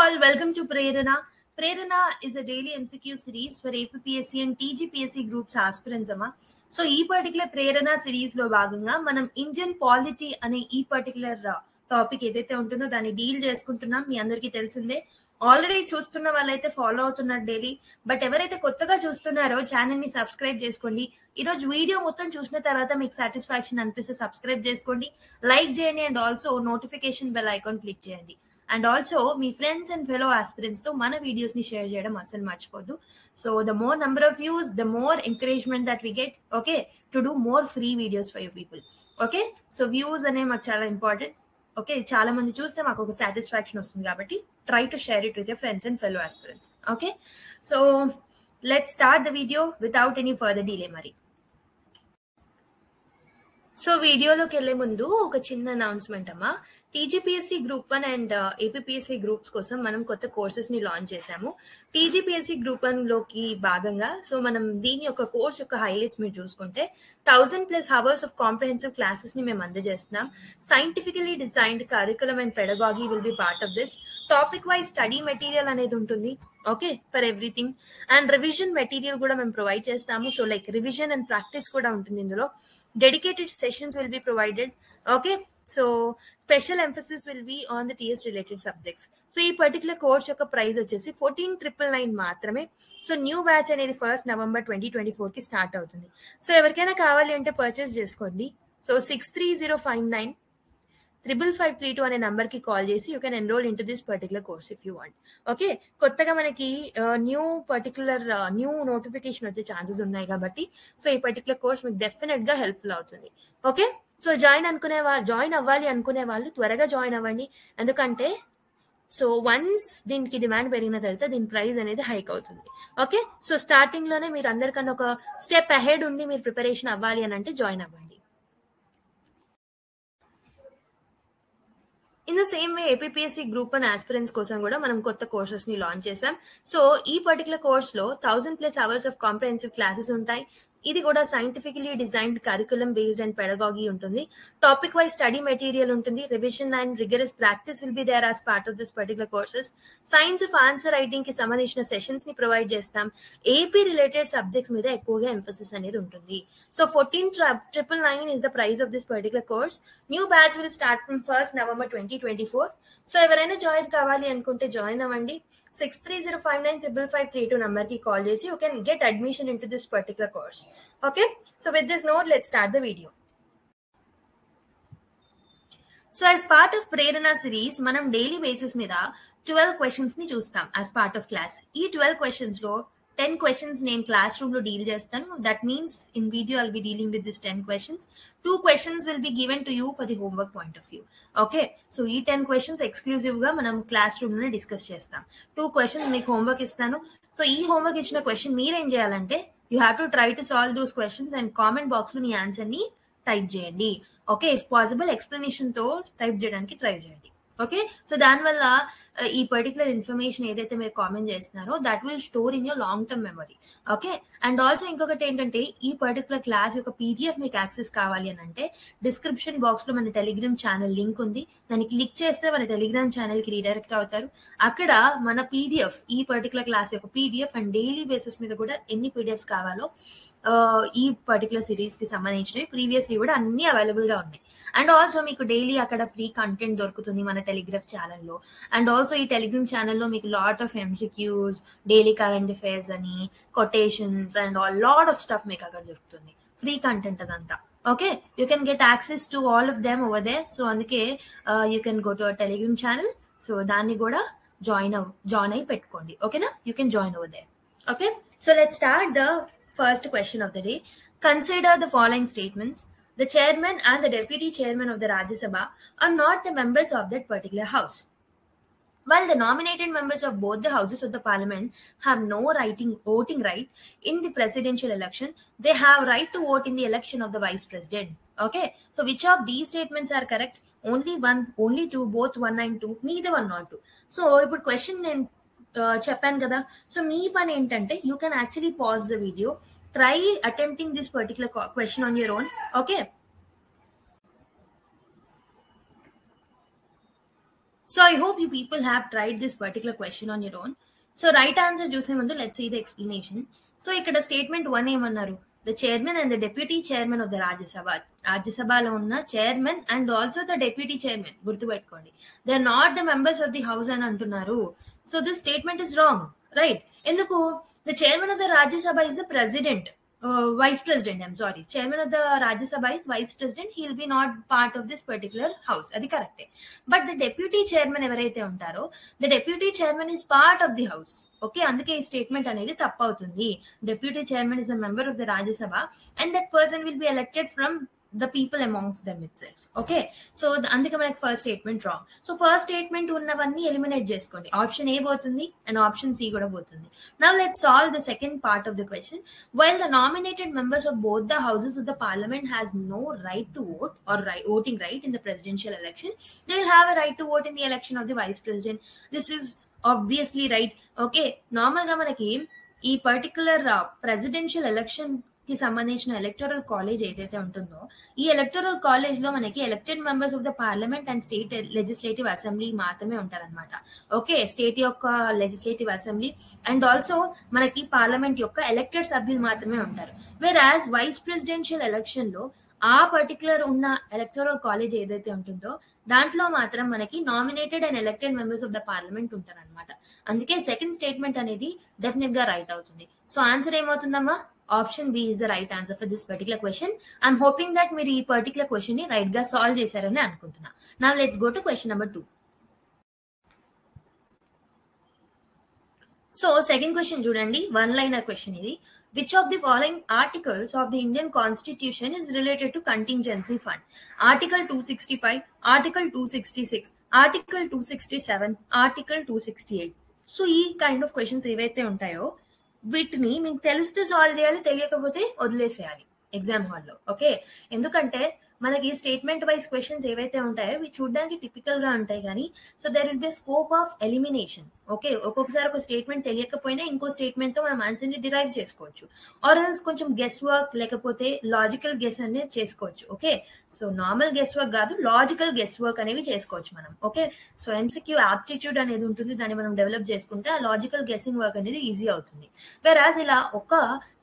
all, welcome to Prerana. Prerana is a daily MCQ series for APPSC and TGPSC groups aspirants amma. So ఈ particular ప్రేరణ series లో భాగంగా మనం Indian polity అనే ఈ particular topic ఏదైతే ఉంటుందో దాన్ని డీల్ చేసుకుంటున్నాం. మీ అందరికీ తెలిసిందే, ఆల్రెడీ చూస్తున్న వాళ్ళైతే ఫాలో అవుతున్నారు డైలీ. బట్ ఎవరైతే కొత్తగా చూస్తున్నారో ఛానల్ ని సబ్స్క్రైబ్ చేసుకోండి. ఈ రోజు వీడియో మొత్తం చూసిన తర్వాత మీకు సాటిస్ఫాక్షన్ అనిపిస్తే సబ్స్క్రైబ్ చేసుకోండి, లైక్ చేయండి and also notification bell icon click చేయండి. అండ్ ఆల్సో మీ ఫ్రెండ్స్ అండ్ ఫెలో ఆస్పిరెంట్స్ తో మన వీడియోస్ ని షేర్ చేయడం అస్సలు మర్చిపోద్దు. So the more number of views, the more encouragement that we get, okay, to do more free videos for you people. Okay, so views అనేవి మాకు చాలా ఇంపార్టెంట్. ఓకే, చాలా మంది చూస్తే మాకు ఒక సాటిస్ఫాక్షన్ వస్తుంది కాబట్టి try to share it with your friends and fellow aspirants. Okay, so let's start the video without any further delay. మరి సో వీడియోలోకి వెళ్లే ముందు ఒక చిన్న అనౌన్స్మెంట్ అమ్మా. TGPSC group 1 and APPSC groups కోసం మనం కొత్త కోర్సెస్ ని లాంచ్ చేశాము. టీజీపీఎస్సీ గ్రూప్ 1 లోకి భాగంగా సో మనం దీని యొక్క కోర్స్ యొక్క హైలైట్స్ మీరు చూసుకుంటే 1000+ అవర్స్ ఆఫ్ కాంప్రహెన్సివ్ క్లాసెస్ ని మేము అందజేస్తున్నాం. Scientifically designed curriculum and pedagogy will be part of this. Topic wise study material అనేది ఉంటుంది, okay, for everything. And revision material కూడా మేము ప్రొవైడ్ చేస్తాము. So like revision and practice కూడా ఉంటుంది ఇందులో. Dedicated sessions will be provided. Okay, so special emphasis will be on the TS related subjects. So ఈ particular course యొక్క price వచ్చేసి 14,999 మాత్రమే. సో న్యూ బ్యాచ్ అనేది 1st November 2024 కి స్టార్ట్ అవుతుంది. సో ఎవరికైనా కావాలి అంటే పర్చేస్ చేసుకోండి. సో 63059 55532 అనే నంబర్ కి కాల్ చేసి you can enrol in to this particular course if you want. Okay, కొత్తగా మనకి న్యూ నోటిఫికేషన్ వచ్చే ఛాన్సెస్ ఉన్నాయి కాబట్టి సో ఈ పర్టికులర్ కోర్స్ మీకు డెఫినెట్ గా హెల్ప్ఫుల్ అవుతుంది. ఓకే, సో జాయిన్ అవ్వాలి అనుకునే వాళ్ళు త్వరగా జాయిన్ అవ్వండి. ఎందుకంటే సో వన్స్ దీనికి డిమాండ్ పెరిగిన తర్వాత దీని ప్రైస్ అనేది హైక్ అవుతుంది. ఓకే, సో స్టార్టింగ్ లోనే మీరు అందరికన్నా ఒక స్టెప్ అహెడ్ ఉండి మీరు ప్రిపరేషన్ అవ్వాలి అని అంటే జాయిన్ అవ్వండి. In the same way APPSC group 1 aspirants కోసం కూడా మనం కొత్త కోర్సెస్ ని లాంచ్ చేసాం. సో ఈ పర్టికులర్ కోర్స్ లో 1000+ అవర్స్ ఆఫ్ కాంప్రహెన్సివ్ క్లాసెస్ ఉంటాయి. ఇది కూడా scientifically designed curriculum based and pedagogy ఉంటుంది. టాపిక్ వైజ్ స్టడీ మెటీరియల్ ఉంటుంది. Revision and rigorous practice will be there as part of this particular courses. Science of answer writing కి సంబంధించిన sessions ని provide చేస్తాం. AP related subjects మీద ఎక్కువగా emphasis అనేది ఉంటుంది. So 14,999 is the price of this particular course. New batch will start from 1st November 2024. So ఎవరైనా join కావాలి అనుకుంటే జాయిన్ అవ్వండి. 63059 55532 నంబర్ కి కాల్ చేసి you can get admission in to this particular course. Okay, so with this note let's start the video. So as part of Prerana series మనం daily basis మీద 12 questions ని చూస్తాం as part of class. ఈ 12 questions లో 10 questions నేను class room లో deal చేస్తాను. That means in video I'll be dealing with this 10 questions. 2 questions will be given to you for the homework point of view. Okay, so ఈ 10 questions exclusive గా మనం class room లోనే discuss చేస్తాం. 2 questions మీకు homework ఇస్తాను. So ఈ homework ఇచ్చిన question మీరేం చేయాలంటే you have to try to solve those questions and comment box లో మీ ఆన్సర్ ని టైప్ చేయండి. ఓకే, ఇఫ్ పాసిబుల్ ఎక్స్ప్లెనేషన్ తో టైప్ చేయడానికి ట్రై చేయండి. ఓకే, సో దానివల్ల ఈ పర్టికులర్ ఇన్ఫర్మేషన్ ఏదైతే మీరు కామెంట్ చేస్తున్నారో that will store in your long term memory. Okay, and also ఇంకొకటి ఏంటంటే ఈ పర్టికులర్ క్లాస్ యొక్క పీడిఎఫ్ మీకు యాక్సెస్ కావాలి అని అంటే డిస్క్రిప్షన్ బాక్స్ లో మన టెలిగ్రామ్ ఛానల్ లింక్ ఉంది. దాన్ని క్లిక్ చేస్తే మన టెలిగ్రామ్ ఛానల్ కి రీడైరెక్ట్ అవుతారు. అక్కడ మన పీడిఎఫ్, ఈ పర్టికులర్ క్లాస్ యొక్క పీడిఎఫ్ అండ్ డైలీ బేసిస్ మీద కూడా ఎన్ని పీడిఎఫ్స్ కావాలో ఈ పర్టికులర్ సిరీస్ కి సంబంధించినవి ప్రీవియస్ కూడా అన్ని అవైలబుల్ గా ఉన్నాయి. అండ్ ఆల్సో మీకు డైలీ అక్కడ ఫ్రీ కంటెంట్ దొరుకుతుంది మన టెలిగ్రాఫ్ ఛానల్లో. అండ్ ఆల్సో ఈ టెలిగ్రామ్ ఛానల్లో మీకు lot of MCQs, daily current affairs అని, quotations and lot of stuff మీకు అక్కడ దొరుకుతుంది. ఫ్రీ కంటెంట్ అదంతా. Okay, you can get access to all of them over there. So అందుకే you can go to our Telegram channel. So దాన్ని కూడా join అయి పెట్టుకోండి. ఓకేనా, you can join over there. Okay, so let's start the first question of the day. Consider the following statements. The chairman and the deputy chairman of the Rajya Sabha are not the members of that particular house. While the nominated members of both the houses of the parliament have no voting right in the presidential election, they have right to vote in the election of the vice president. Okay, so which of these statements are correct? Only one, only two, both 1 and 2, neither 1 nor 2. So ఇప్పుడు question నేను చెప్పాను కదా. So మీ పని ఏంటంటే you can actually pause the video, try attempting this particular question on your own. Okay, So I hope you people have tried this particular question on your own. So right answer చూసే ముందు let's see the explanation. So ఇక్కడ statement 1 ఏమన్నారు, the chairman and the deputy chairman of the రాజ్యసభలో ఉన్న chairman and also the deputy chairman, గుర్తుపెట్టుకోండి, they are not the members of the house అని అంటున్నారు. So this statement is wrong, right? ఎందుకు? The chairman of the Rajya Sabha is the president, vice president, I'm sorry, chairman of the Rajya Sabha is vice president, he'll be not part of this particular house, adi correct. But the deputy chairman evaraithe untaro, the deputy chairman is part of the house, okay? Anduke ee statement anedi tappu avutundi. Deputy chairman is a member of the Rajya Sabha and that person will be elected from the people amongst them itself, okay? So అందుకే మనకి first statement wrong. So first statement ఉన్నవన్నీ eliminate చేసుకోండి. Option A పోతుంది and option C కూడా పోతుంది. Now let's solve the second part of the question. While the nominated members of both the houses of the parliament has no right to vote or voting right in the presidential election, they will have a right to vote in the election of the vice president. This is obviously right, okay? Normal గా మనకి ఈ particular presidential election కి సంబంధించిన electoral college ఏదైతే ఉంటుందో, ఈ electoral college లో మనకి elected members of the parliament and state legislative assembly మాత్రమే ఉంటారనమాట, ఓకే? స్టేట్ యొక్క లెజిస్లేటివ్ అసెంబ్లీ అండ్ ఆల్సో మనకి పార్లమెంట్ యొక్క ఎలక్టెడ్ సభ్యులు మాత్రమే ఉంటారు. వెరాజ్ వైస్ ప్రెసిడెన్షియల్ ఎలక్షన్ లో ఆ పర్టికులర్ ఉన్న ఎలక్టోరల్ కాలేజ్ ఏదైతే ఉంటుందో దాంట్లో మాత్రం మనకి nominated and elected members of the parliament ఉంటారనమాట. అందుకే సెకండ్ స్టేట్మెంట్ అనేది డెఫినెట్ గా రైట్ అవుతుంది. సో ఆన్సర్ ఏమవుతుందమ్మా? Option B is the right answer for this particular question. I'm hoping that మీరు ఈ పర్టికులర్ క్వశ్చన్ ని రైట్ గా సాల్వ్ చేశారని అనుకుంటున్నా. Now let's go to question number 2. So second question చూడండి, వన్ లైనర్ క్వశ్చన్ ఇది. Which of the following articles of the Indian Constitution is related to contingency fund? Article 265, Article 266, Article 267, Article 268. So ఈ kind of questions ఏవైతే ఉంటాయో వీటిని మీకు తెలిస్తే solve చేయాలి, తెలియకపోతే వదిలేసేయాలి ఎగ్జామ్ హాల్లో, ఓకే? ఎందుకంటే మనకి స్టేట్మెంట్ వైజ్ క్వశ్చన్స్ ఏవైతే ఉంటాయో ఇవి చూడడానికి టిపికల్ గా ఉంటాయి కానీ so there will be scope of elimination, okay? ఒక్కొక్కసారి ఒక స్టేట్మెంట్ తెలియకపోయినా ఇంకో స్టేట్మెంట్ తో మనం ఆన్సర్ ని డిరైవ్ చేసుకోవచ్చు, ఆర్ ఎల్స్ కొంచెం గెస్ వర్క్ లేకపోతే లాజికల్ గెస్ అనేది చేసుకోవచ్చు, okay? So normal guess work కాదు, లాజికల్ గెస్ వర్క్ అనేవి చేసుకోవచ్చు మనం, ఓకే? సో ఎంసీక్యూ ఆప్టిట్యూడ్ అనేది ఉంటుంది, దాన్ని మనం డెవలప్ చేసుకుంటే ఆ లాజికల్ గెస్సింగ్ వర్క్ అనేది ఈజీ అవుతుంది. వెరాజ్ ఇలా ఒక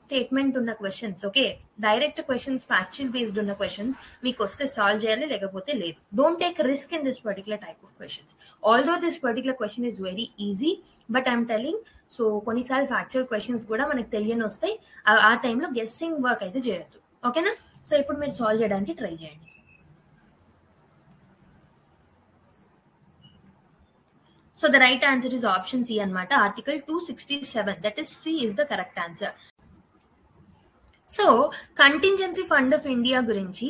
స్టేట్మెంట్ ఉన్న questions, okay, direct questions, factual based ఉన్న క్వశ్చన్స్ మీకు వస్తే సాల్వ్ చేయాలి, లేకపోతే లేదు. Don't take risk in this particular type of questions. Although this particular question is very easy, but I'm telling, so కొన్నిసార్లు ఫ్యాక్చువల్ క్వశ్చన్స్ కూడా మనకు తెలియని వస్తాయి, ఆ టైంలో గెస్సింగ్ వర్క్ అయితే చేయొద్దు, ఓకేనా? సో ఇప్పుడు మీరు సాల్వ్ చేయడానికి ట్రై చేయండి. So the right answer is option C anamata, Article 267. That is C is the correct answer. So contingency fund of India గురించి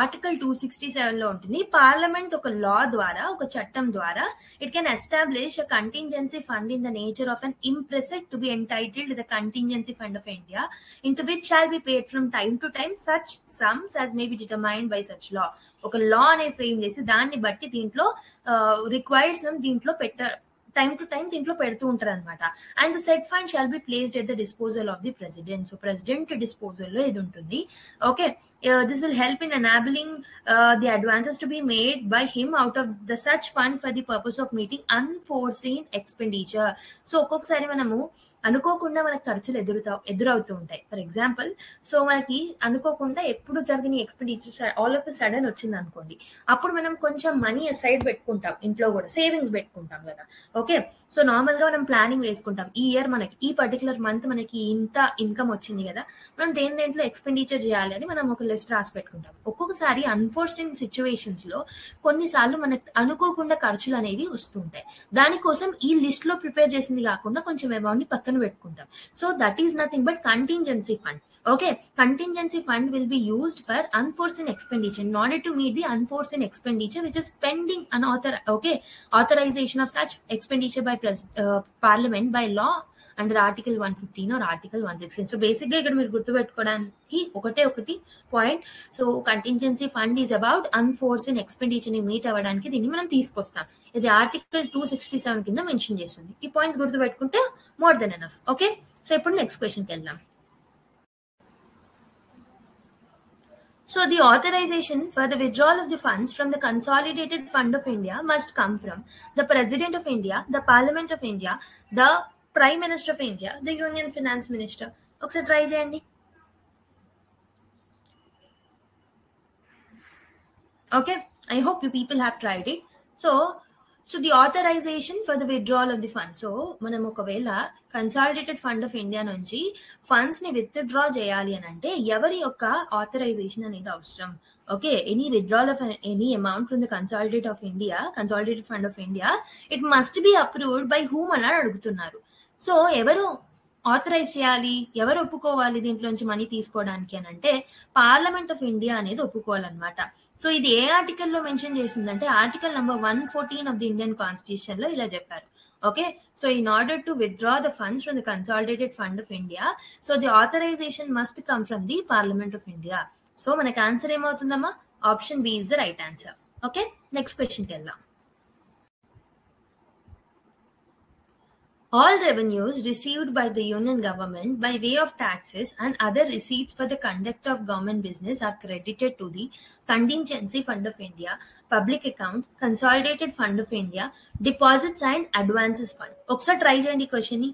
ఆర్టికల్ 267 లో ఉంటుంది. పార్లమెంట్ ఒక లా ద్వారా, ఒక చట్టం ద్వారా it can establish a contingency fund in the nature of an imprest to be entitled the contingency fund of India into which shall be paid from time to time such sums as may be determined by such law. ఒక law అనేది frame చేసి దాన్ని బట్టి దీంట్లో required sum దీంట్లో time to time దీంట్లో పెడుతూ ఉంటారు అనమాట. And the said fund shall be placed at the disposal of the president. So president disposal లో ఇది ఉంటుంది, okay? This will help in enabling the advances to be made by him out of the such fund for the purpose of meeting unforeseen expenditure. So ఒక్కొక్కసారి మనము అనుకోకుండా మనకు ఖర్చులు ఎదురవుతూ ఉంటాయి. ఫర్ ఎగ్జాంపుల్, సో మనకి అనుకోకుండా ఎప్పుడు జరిగిన ఎక్స్పెండిచర్ ఆల్ ఆఫ్ సడన్ వచ్చింది అనుకోండి, అప్పుడు మనం కొంచెం మనీ సైడ్ పెట్టుకుంటాం, ఇంట్లో కూడా సేవింగ్స్ పెట్టుకుంటాం కదా, ఓకే? సో నార్మల్ గా మనం ప్లానింగ్ వేసుకుంటాం, ఈ ఇయర్ మనకి ఈ పర్టికులర్ మంత్ మనకి ఇంత ఇన్కమ్ వచ్చింది కదా, మనం దేంట్లో ఎక్స్పెండిచర్ చేయాలి అని మనం ఒక లిస్ట్ రాసి పెట్టుకుంటాం. ఒక్కొక్కసారి అన్ఫోర్సిన్ సిచ్యువేషన్స్ లో కొన్నిసార్లు మనకు అనుకోకుండా ఖర్చులు అనేవి వస్తుంటాయి. దానికోసం ఈ లిస్ట్ లో ప్రిపేర్ చేసింది కాకుండా కొంచెం అమౌంట్ ని పక్కన పెట్టుకుంటాం. So that is nothing but contingency fund. Okay, contingency fund will be used for unforeseen expenditure in order to meet the unforeseen expenditure which is pending authorization of such expenditure by parliament by law under article 115 or article 116. So basically ఇక్కడ మీరు గుర్తుపెట్టుకోవడానికి ఒకటి point. So contingency fund is about unforeseen expenditure ని meet అవ్వడానికి దీన్ని మనం తీసుకొస్తాం. ఇది article 267 కింద మెన్షన్ చేస్తుంది. ఈ పాయింట్స్ గుర్తుపెట్టుకుంటే more than enough, okay? So ఇప్పుడు నెక్స్ట్ క్వశ్చన్కి వెళ్దాం. So the authorization for the withdrawal of the funds from the Consolidated Fund of India must come from the President of India, the Parliament of India, the Prime Minister of India, the Union Finance Minister. ఒకసారి try చేయండి. Okay, I hope you people have tried it. So the authorization for the withdrawal of the fund. So మనం ఒకవేళ consolidated fund of India నుంచి funds ని withdraw చేయాలి అని అంటే ఎవరి యొక్క ఆథరైజేషన్ అనేది అవసరం. Okay, any withdrawal of any amount from the consolidated fund of India, it must be approved by whom అని అడుగుతున్నారు. సో ఎవరు ఆథరైజ్ చేయాలి, ఎవరు ఒప్పుకోవాలి దీంట్లోంచి మనీ తీసుకోవడానికి అని అంటే పార్లమెంట్ ఆఫ్ ఇండియా అనేది ఒప్పుకోవాలన్నమాట. సో ఇది ఏ ఆర్టికల్లో మెన్షన్ చేసిందంటే article number 114 of the Indian constitution లో ఇలా చెప్పారు. Okay, so in order to withdraw the funds from the consolidated fund of India, so the authorization must come from the parliament of India. So మనకి answer ఏమవుతుందమ్మా? Option B is the right answer. Okay, next క్వశ్చన్కి వెళ్దాం. All revenues received by the union government by way of taxes and other receipts for the conduct of government business are credited to the Contingency Fund of India, Public Account, Consolidated Fund of India, Deposits and Advances Fund. ఒకసారి try చేయండి question ని.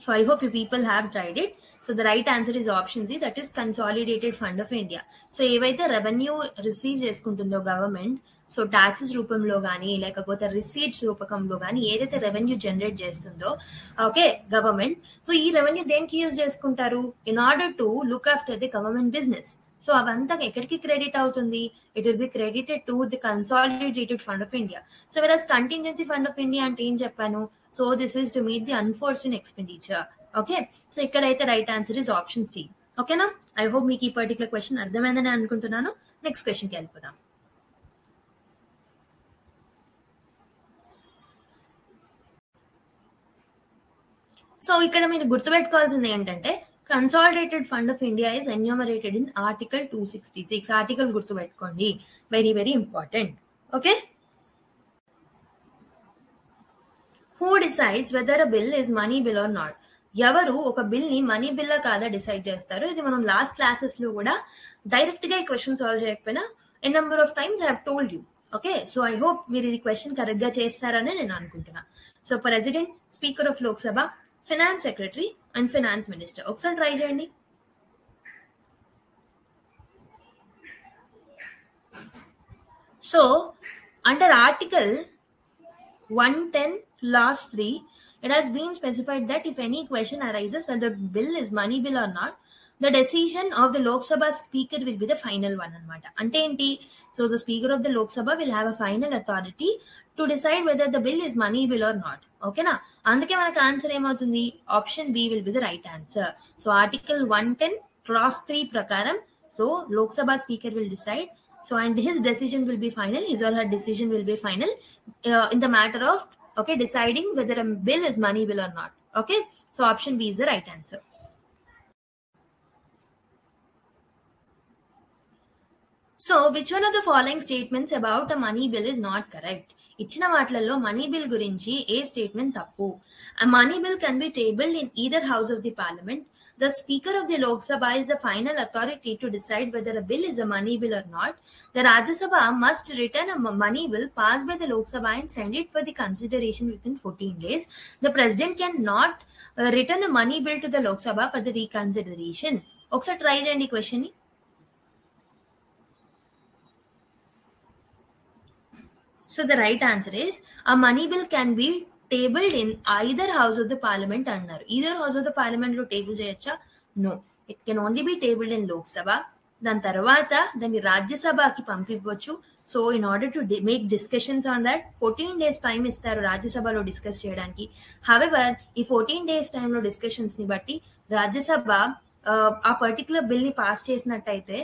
So I hope you people have tried it. So the right answer is option C, that is Consolidated Fund of India. So ఏవైతే revenue receive చేసుకుంటుందో government, so taxes రూపంలో కానీ లేకపోతే receipts రూపకంలో కానీ ఏదైతే రెవెన్యూ జనరేట్ చేస్తుందో ఓకే గవర్నమెంట్, సో ఈ రెవెన్యూ దేనికి యూజ్ చేసుకుంటారు? In order to look after the government business. So అవంతా ఎక్కడికి క్రెడిట్ అవుతుంది? It will be credited to the consolidated fund of India. So versus contingency fund of India అంటే ఏం చెప్పాను? So this is to meet the unfortunate expenditure. Okay, so ఇక్కడైతే right answer is option C. ఓకేనా? I hope మీకు ఈ particular question అర్థమైందని అనుకుంటున్నాను. Next క్వశ్చన్కి వెళ్ళిపోదాం. సో ఇక్కడ మీరు గుర్తుపెట్టుకోవాల్సింది ఏంటంటే consolidated fund of India is enumerated in article 266. Article గుర్తుపెట్టుకోండి, very very important. Okay, who decides whether a bill is money bill or not? ఎవరు ఒక బిల్ ని మనీ బిల్ కాదా డిసైడ్ చేస్తారు? ఇది మనం లాస్ట్ క్లాసెస్ లో కూడా డైరెక్ట్ గా ఈ క్వశ్చన్ సాల్వ్ చేయకపోయినా a number of times I have told you. Okay, so I hope మీరు ఇది క్వశ్చన్ కరెక్ట్ గా చేస్తారని నేను అనుకుంటున్నా. So president, speaker of Lok Sabha, finance secretary and finance minister. ఒకసారి ట్రై చేయండి. So under article 110 clause 3, it has been specified that if any question arises whether the bill is money bill or not, the decision of the Lok Sabha speaker will be the final one anamata. Ante enti? So the speaker of the Lok Sabha will have a final authority to decide whether the bill is money bill or not. Okay na? Anduke manaku answer emautundi? Option B will be the right answer. So article 110 clause 3 prakaram, so Lok Sabha speaker will decide. So and his decision will be final, his or her decision will be final in the matter of okay deciding whether a bill is money bill or not. Okay, so option B is the right answer. So which one of the following statements about a money bill is not correct? ఇచ్చిన వాటిలలో money bill గురించి ఏ statement తప్పు? A money bill can be tabled in either house of the parliament. The speaker of the Lok Sabha is the final authority to decide whether a bill is a money bill or not. The Rajya Sabha must return a money bill passed by the Lok Sabha and send it for the consideration within 14 days. The president cannot return a money bill to the Lok Sabha for the reconsideration. ఒకసారి try చేయండి question ని. So the right answer is a money bill can be tabled in either house of the parliament అన్నారు. either house of the parliament లో table చేయొచ్చా? No, it can only be tabled in Lok Sabha. దాని తర్వాత దాన్ని రాజ్యసభకి పంపించవచ్చు. So in order to make discussions on that 14 days time ఇస్తారు రాజ్యసభలో discuss చేయడానికి. హవెవర్ ఈ 14 days టైంలో డిస్కషన్స్ ని బట్టి రాజ్యసభ ఆ పర్టికులర్ బిల్ ని పాస్ చేసినట్టయితే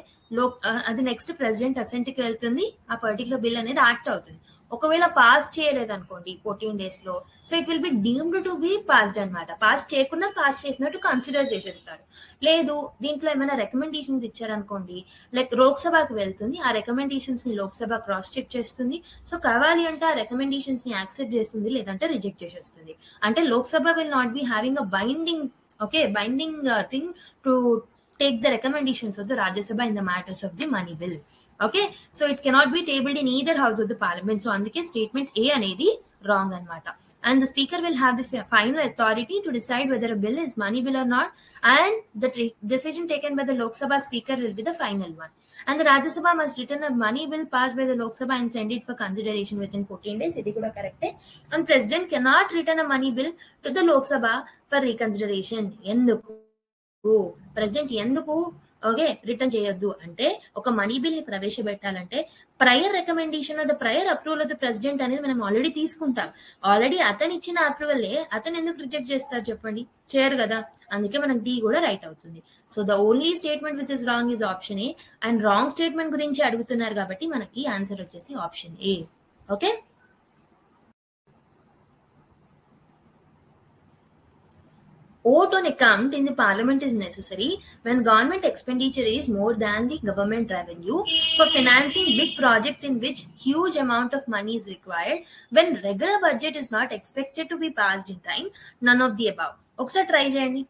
అది నెక్స్ట్ ప్రెసిడెంట్ అసెంట్కి వెళ్తుంది, ఆ పర్టికులర్ బిల్ అనేది యాక్ట్ అవుతుంది. ఒకవేళ పాస్ చేయలేదు అనుకోండి 14 days లో, so it will B deemed to be passed అనమాట. పాస్ చేయకుండా పాస్ చేసినట్టు కన్సిడర్ చేసేస్తారు. లేదు దీంట్లో ఏమైనా రికమెండేషన్స్ ఇచ్చారనుకోండి, లైక్ లోక్సభకి వెళ్తుంది, ఆ రికమెండేషన్స్ ని లోక్సభ క్రాస్ చెక్ చేస్తుంది. సో కావాలి అంటే ఆ రికమెండేషన్స్ ని యాక్సెప్ట్ చేస్తుంది, లేదంటే రిజెక్ట్ చేసేస్తుంది. అంటే Lok Sabha will not be having a binding Okay, binding thing to take the recommendations of the Rajya Sabha in the matters of the money bill. Okay, so it cannot be tabled in either house of the parliament. So అందుకే statement A అనేది wrong అన్నమాట. And the speaker will have the final authority to decide whether a bill is money bill or not, and the decision taken by the Lok Sabha speaker will be the final one. And the Rajya Sabha must return a money bill passed by the Lok Sabha and send it for consideration within 14 days. ఇది కూడా కరెక్టే. And president cannot return a money bill to the Lok Sabha for reconsideration. ఎందుకు president ఎందుకు okay return చేయొద్దు అంటే, ఒక money bill ని ప్రవేశపెట్టాలంటే prior recommendation of the prior approval of the president అనేది మనం ఆల్రెడీ తీసుకుంటాం. ఆల్రెడీ అతను ఇచ్చిన అప్రూవల్ అతను ఎందుకు రిజెక్ట్ చేస్తారు చెప్పండి, చేయరు కదా. అందుకే మనకి డి కూడా రైట్ అవుతుంది. So the only statement which is wrong is option A. And wrong statement గురించి అడుగుతున్నారు కాబట్టి మనకి ఆన్సర్ వచ్చేసి option A. Okay, vote on account in the parliament is necessary when government expenditure is more than the government revenue for financing big project in which huge amount of money is required, when regular budget is not expected to be passed in time, none of the above. ఒకసారి try చేయండి.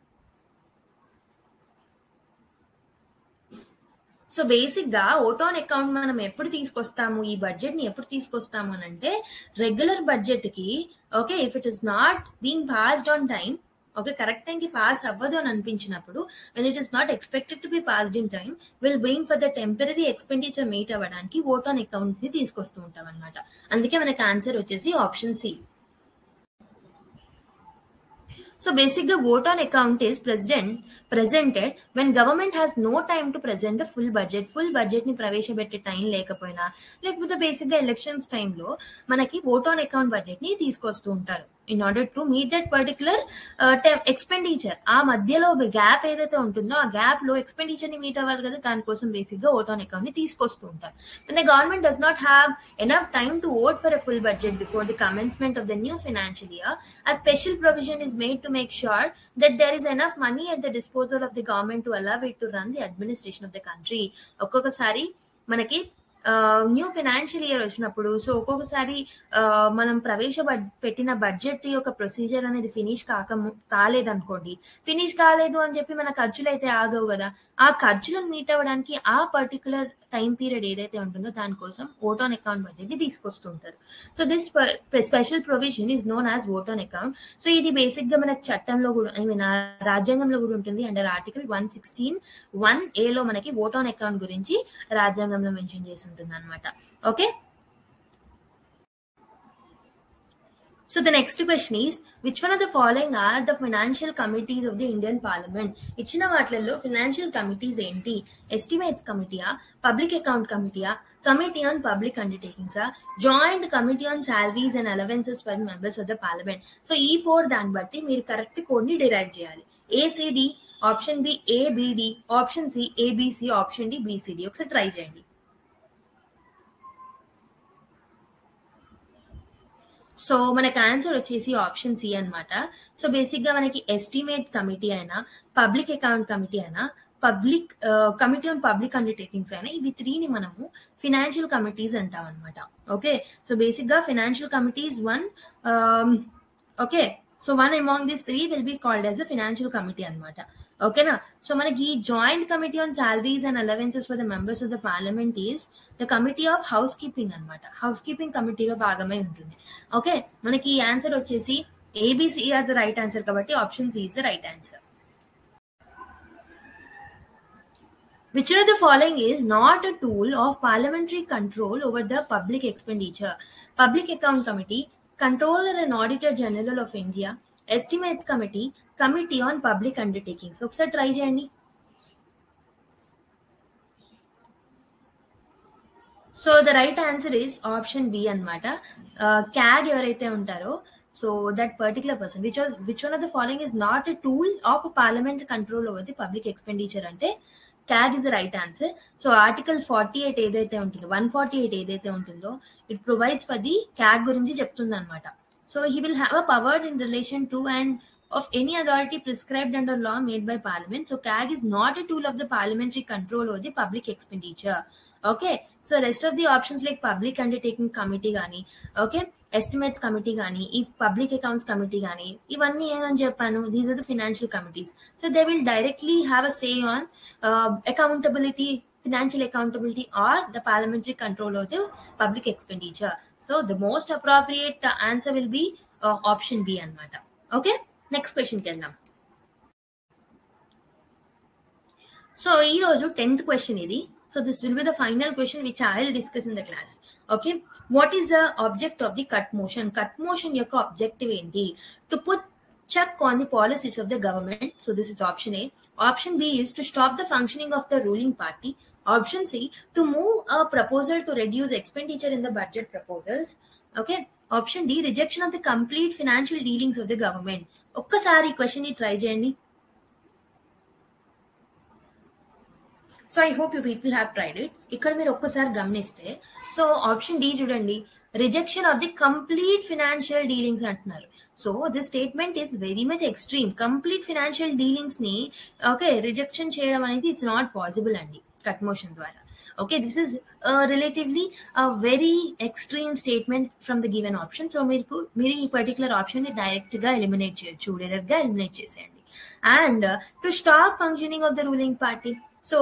So basic గా vote on account మనం ఎప్పుడు తీసుకొస్తాము, ఈ budget ని ఎప్పుడు తీసుకొస్తాము అని అంటే, రెగ్యులర్ బడ్జెట్ కి okay if it is not being passed on time, okay correct time కి పాస్ అవ్వదు అని అనిపించినప్పుడు, when it is not expected to be passed in time, will bring for the temporary expenditure meet అవ్వడానికి vote on account ని తీసుకొస్తూ ఉంటాం అనమాట. అందుకే మనకి ఆన్సర్ వచ్చేసి option C. So basically, vote on account is presented when government has no time to present the full budget. Full budget ni ప్రవేశపెట్టే time లేకపోయినా, లేకపోతే బేసిక్ గా ఎలక్షన్స్ టైంలో మనకి vote on account budget ని తీసుకొస్తూ ఉంటారు in order to meet that particular expenditure. ఆ మధ్యలో గ్యాప్ ఏదైతే ఉంటుందో ఆ గ్యాప్ లో ఎక్స్పెండిచర్ ని మీట్ అవ్వాలి కదా, దానికోసం బేసిక్ గా vote on account ని తీసుకొస్తూ ఉంటారు. When the government does not have enough time to vote for a full budget before the commencement of the new financial year, a special provision is made to make sure that there is enough money at the disposal of the government to allow it to run the administration of the country. ఒక్కొక్కసారి మనకి new financial year వచ్చినప్పుడు, so ఒక్కొక్కసారి మనం పెట్టిన budget యొక్క procedure అనేది finish కాలేదనుకోండి, finish కాలేదు అని చెప్పి మన ఖర్చులు అయితే ఆగవు కదా, ఆ ఖర్చులను మీట్ అవ్వడానికి ఆ పర్టికులర్ టైం పీరియడ్ ఏదైతే ఉంటుందో దానికోసం ఓట్ ఆన్ అకౌంట్ బడ్జెట్ ని తీసుకొస్తుంటారు. So this special provision is known as vote on account. సో ఇది బేసిక్ గా మనకి చట్టంలో కూడా, ఐ మీన్ రాజ్యాంగంలో కూడా ఉంటుంది. అండర్ ఆర్టికల్ 116(1)A లో మనకి ఓట్ ఆన్ అకౌంట్ గురించి రాజ్యాంగంలో మెన్షన్ చేసి ఉంటుంది అనమాట. Okay, so the next question is, which one of the following are the financial committees of the Indian Parliament? ఇచ్చిన వాటిల్లో ఫైనాన్షియల్ కమిటీస్ ఏంటి? ఎస్టిమేట్స్ కమిటీయా, పబ్లిక్ అకౌంట్ కమిటీయా, కమిటీ ఆన్ పబ్లిక్ అండర్టేకింగ్సా, joint committee on salaries and allowances for members of the parliament? So ఈ 4 దాన్ని బట్టి మీరు కరెక్ట్ కోడ్ ని డిరైవ్ చేయాలి. ACD, option B ABD, option C ABC, option D BCD. ఒకసారి ట్రై చేయండి. సో మనకి ఆన్సర్ వచ్చేసి ఆప్షన్ సి అనమాట. సో బేసిక్ గా మనకి ఎస్టిమేట్ కమిటీ అయినా, పబ్లిక్ అకౌంట్ కమిటీ అయినా, public committee on public undertakings అయినా, ఇవి 3ని మనము ఫినాన్షియల్ కమిటీస్ అంటాం అనమాట. ఓకే, సో బేసిక్ గా financial committees okay, so one among these 3 will be called as a financial committee అనమాట. ఓకేనా. సో మనకి joint committee on salaries and allowances for the members of the parliament is the committee of housekeeping అనమాట. Housekeeping కమిటీలో భాగమై ఉంటుంది. Okay, మనకి answer వచ్చేసి ABC are the right answer కాబట్టి option C is the right answer. Which of the following is not a tool of parliamentary control over the public expenditure? Public Account Committee, Controller and Auditor General of India, Estimates Committee, Committee on Public Undertakings. ఒకసారి try చేయండి. So the right answer is option B అనమాట. CAG ఎవరైతే ఉంటారో, so that particular person, which one of the following is not a tool of parliament control over the public expenditure అంటే CAG is the right answer. So article 48 ఏదైతే ఉంటుందో, 148 ఏదైతే ఉంటుందో, it provides for the CAG గురించి చెప్తుంది అనమాట. So he will have a power in relation to and of any authority prescribed under law made by parliament. So CAG is not a tool of the parliamentary control over the public expenditure. Okay, so rest of the options like public undertaking committee gani, okay, estimates committee కానీ, ఈ public accounts committee కానీ, ఇవన్నీ ఏమని చెప్పాను, these are the financial committees. So they will directly have a say on accountability, financial accountability or the parliamentary control of the public expenditure. So the most appropriate answer will be option B anamata. Okay, next question ki veldam. So ee roju 10th question idi. So this will be the final question which I will discuss in the class. Okay, what is the object of the cut motion? Cut motion yokka objective enti? To put check on the policies of the government. So this is option A. Option B is to stop the functioning of the ruling party. Option C, to move a proposal to reduce expenditure in the budget proposals. Okay. Option D, rejection of the complete financial dealings of the government. Okkasari question ni try cheyandi. So I hope you people have tried it. Ikkada meer okkasari gamaniste. So option D chudandi, rejection of the complete financial dealings antunaru. So this statement is very much extreme. Complete financial dealings ni okay rejection cheyadam anedi it's not possible andi cut motion ద్వారా. Okay, this is relatively a very extreme statement from the given option. So మీరు ఈ particular option ని direct గా eliminate చేయొచ్చు, direct గా eliminate చేసేయండి. And to stop functioning of the ruling party. So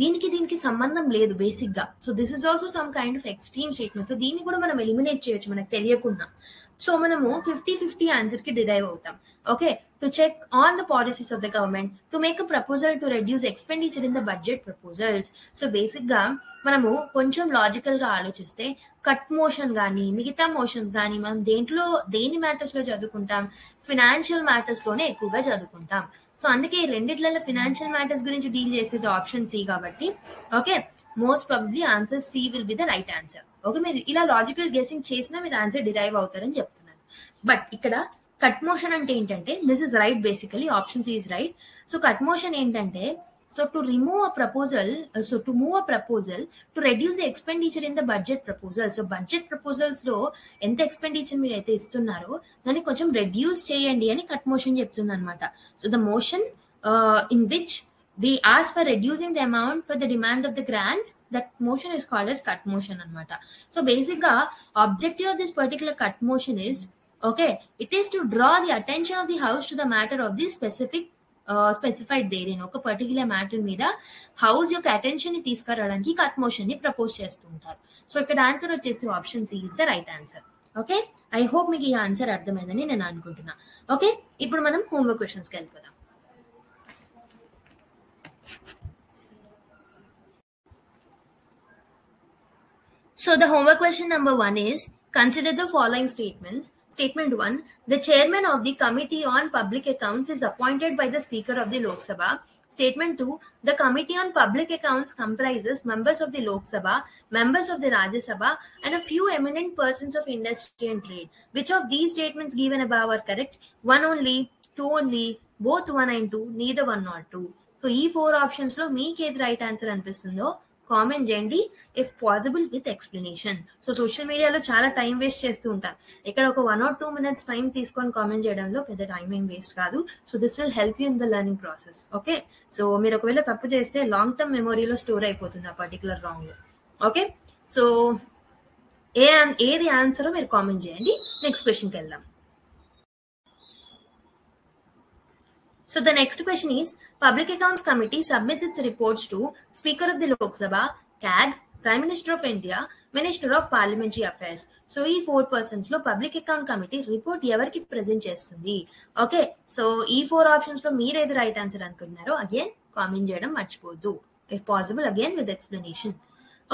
దీనికి సంబంధం లేదు బేసిక్ గా. So this is also some kind of extreme statement. So దీన్ని కూడా మనం ఎలిమినేట్ చేయొచ్చు మనకు తెలియకుండా. సో మనము 50-50 ఆన్సర్ కి డిరైవ్ అవుతాం. Okay, to check on the policies of the government, to make a proposal to reduce expenditure in the budget proposals. So basic గా మనము కొంచెం లాజికల్ గా ఆలోచిస్తే కట్ మోషన్ కానీ మిగతా మోషన్స్ కానీ మనం దేని మ్యాటర్స్ లో చదువుకుంటాం, ఫినాన్షియల్ మ్యాటర్స్ లోనే ఎక్కువగా చదువుకుంటాం. సో అందుకే రెండిట్లలో ఫినాన్షియల్ మ్యాటర్స్ గురించి డీల్ చేసేది ఆప్షన్ సి కాబట్టి okay, most probably answer C will be the right answer. Okay, మీరు ఇలా లాజికల్ గెసింగ్ చేసినా మీరు ఆన్సర్ డిరైవ్ అవుతారని చెప్తున్నాను. బట్ ఇక్కడ కట్ మోషన్ అంటే ఏంటంటే this is right, basically option C is right. So cut motion ఏంటంటే so to remove a proposal, so to move a proposal to reduce the expenditure in the budget proposal. So budget proposals లో ఎంత expenditure మీరు అయితే ఇస్తున్నారో దాన్ని కొంచెం reduce చేయండి అని కట్ మోషన్ చెప్తుంది అనమాట. So the motion in which we ask for reducing the amount for the demand of the grants, that motion is called as cut motion anamata. So basically objective of this particular cut motion is okay, it is to draw the attention of the house to the matter of this specified therein. Oka particular matter meeda house యొక్క attention ని తీసుకురావడానికి cut motion ని propose చేస్తూ ఉంటారు. So ఇక్కడ answer వచ్చేసి option C is the right answer. Okay, I hope మీకు ఈ ఆన్సర్ అర్థమైందని నేను అనుకుంటున్నా. ఓకే, ఇప్పుడు మనం హోంవర్క్ క్వశ్చన్స్ కి వెళ్ళిపోదాం. So the homework question number 1 is, consider the following statements. Statement 1, the chairman of the committee on public accounts is appointed by the speaker of the Lok Sabha. Statement 2, the committee on public accounts comprises members of the Lok Sabha, members of the Rajya Sabha and a few eminent persons of industry and trade. Which of these statements given above are correct? 1 only, 2 only, both 1 and 2, neither 1 nor 2. So ఈ 4 options లో మీకు ఏది right answer అనిపిస్తుందో comment చేయండి, if possible with explanation. So social మీడియాలో చాలా time waste చేస్తూ ఉంటాం. ఇక్కడ ఒక 1 or 2 minutes టైం తీసుకొని కామెంట్ చేయడంలో పెద్ద టైం ఏం వేస్ట్ కాదు. So this will help you in the learning process. Okay, so మీరు ఒకవేళ తప్పు చేస్తే లాంగ్ టర్మ్ మెమొరీలో స్టోర్ అయిపోతుంది ఆ పర్టికులర్ రాంగ్. ఓకే, సో ఏది ఆన్సరో మీరు కామెంట్ చేయండి. నెక్స్ట్ క్వశ్చన్కి వెళ్దాం. So the next question is, Public Accounts Committee submits its reports to Speaker of the Lok Sabha, CAG, Prime Minister of India, Minister of Parliamentary Affairs. So ఈ 4 persons లో public account committee report ఎవరికి present చేస్తుంది? Okay, so ఈ 4 options లో మీరు ఏది right answer అనుకుంటున్నారో again comment చేయడం మర్చిపోద్దు, if possible again with explanation.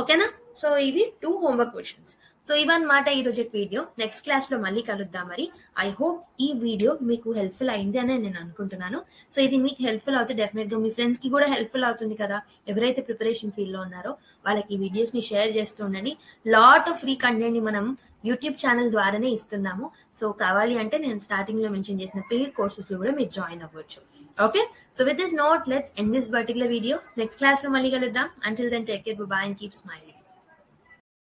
ఓకేనా? సో ఇవి 2 హోంవర్క్ క్వశ్చన్స్. సో ఇవన్నమాట ఈ రోజు వీడియో. నెక్స్ట్ క్లాస్ లో మళ్ళీ కలుద్దాం. మరి ఐ హోప్ ఈ వీడియో మీకు హెల్ప్ఫుల్ అయింది అని నేను అనుకుంటున్నాను. సో ఇది మీకు హెల్ప్ఫుల్ అవుతే డెఫినెట్ గా మీ ఫ్రెండ్స్ కి కూడా హెల్ప్ఫుల్ అవుతుంది కదా. ఎవరైతే ప్రిపరేషన్ ఫీల్డ్ లో ఉన్నారో వాళ్ళకి ఈ వీడియోస్ ని షేర్ చేస్తూ ఉండండి. లాట్ ఆఫ్ ఫ్రీ కంటెంట్ ని మనం యూట్యూబ్ ఛానల్ ద్వారానే ఇస్తున్నాము. సో కావాలి అంటే నేను స్టార్టింగ్ లో మెన్షన్ చేసిన పెయిడ్ కోర్సెస్ లో కూడా మీరు జాయిన్ అవ్వచ్చు. Okay, so with this note let's end this particular video. Next class లో మళ్ళీ కలుద్దాం. Until then take care, bye and keep smiling.